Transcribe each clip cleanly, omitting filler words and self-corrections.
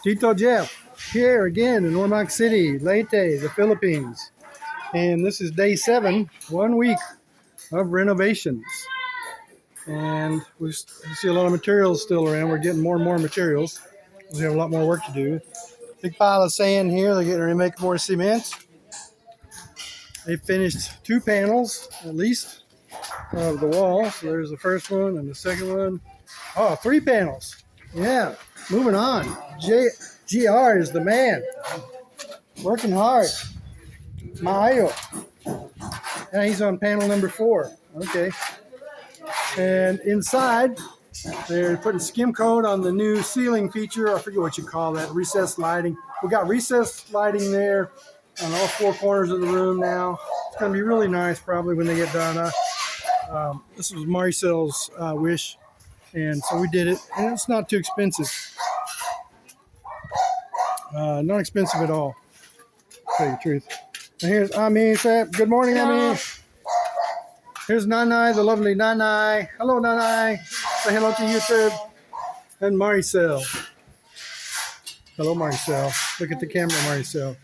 Tito Jeff here again in Ormoc City, Leyte, the Philippines. And this is day 7, 1 week of renovations. And we see a lot of materials still around. We're getting more and more materials. We have a lot more work to do. Big pile of sand here. They're getting ready to make more cement. They finished 2 panels at least of the wall. So there's the first one and the second one. Oh, 3 panels. Yeah, moving on. GR is the man. Working hard. Mayo. Yeah, he's on panel number 4. Okay. And inside, they're putting skim coat on the new ceiling feature. I forget what you call that. Recessed lighting. We got recessed lighting there on all 4 corners of the room now. It's going to be really nice probably when they get done. This was Marcel's wish. And so we did it. And it's not too expensive. Not expensive at all, to tell you the truth. And here's Ami. Good morning, Ami. Here's Nanai, the lovely Nanai. Hello, Nanai. Say hello to YouTube. And Maricel. Hello, Maricel. Look at the camera, Maricel.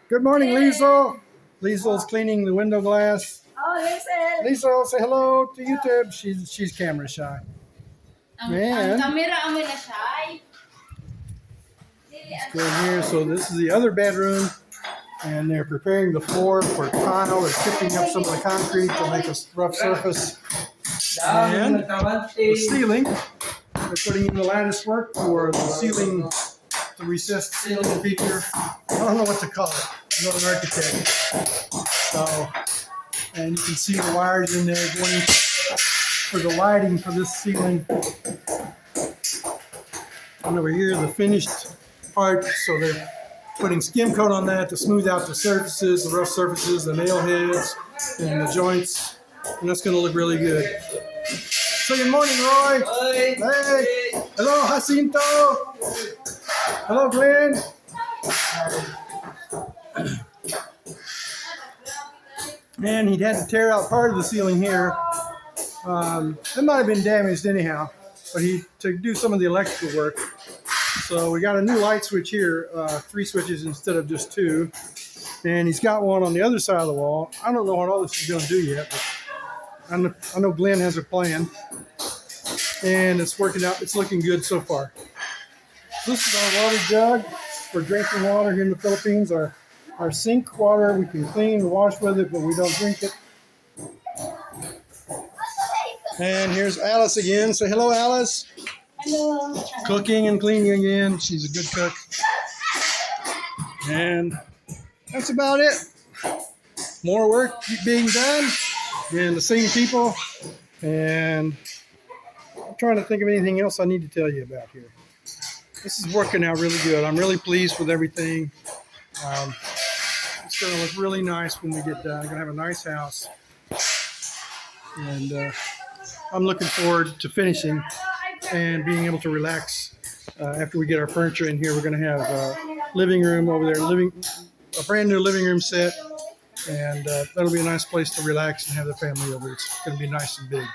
Good morning, Liesel. Liesel's cleaning the window glass. Oh, Liesel. Liesel, say hello to YouTube. She's camera shy. Man. Let's go in here. So this is the other bedroom. And they're preparing the floor for tile. They're chipping up some of the concrete to make a rough surface. And the ceiling. They're putting in the lattice work for the ceiling, the recessed ceiling feature. I don't know what to call it. I'm not an architect. So, and you can see the wires in there going for the lighting for this ceiling. And over here, the finished part. So they're putting skim coat on that to smooth out the surfaces, the rough surfaces, the nail heads, and the joints. And that's going to look really good. So good morning, Roy. Hey. Hello, Jacinto. Hello, Glenn. And he had to tear out part of the ceiling here. It might have been damaged anyhow, but to do some of the electrical work. So we got a new light switch here, 3 switches instead of just 2. And he's got one on the other side of the wall. I don't know what all this is going to do yet, but I know Glenn has a plan. And it's working out. It's looking good so far. This is our water jug for drinking water here in the Philippines. Our sink water, we can clean and wash with it, but we don't drink it. And here's Alice again. Say hello, Alice. Hello. Cooking and cleaning again. She's a good cook. And that's about it. More work being done. And the same people. And I'm trying to think of anything else I need to tell you about here. This is working out really good. I'm really pleased with everything. It's going to look really nice when we get done. We're going to have a nice house. And I'm looking forward to finishing and being able to relax after we get our furniture in here. We're going to have a living room over there, a brand new living room set, and that'll be a nice place to relax and have the family over. It's going to be nice and big.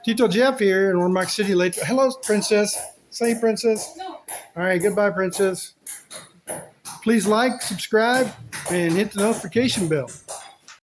Tito Jeff here in Ormoc City. Hello, Princess. Say, Princess. No. All right, goodbye, Princess. Please like, subscribe, and hit the notification bell.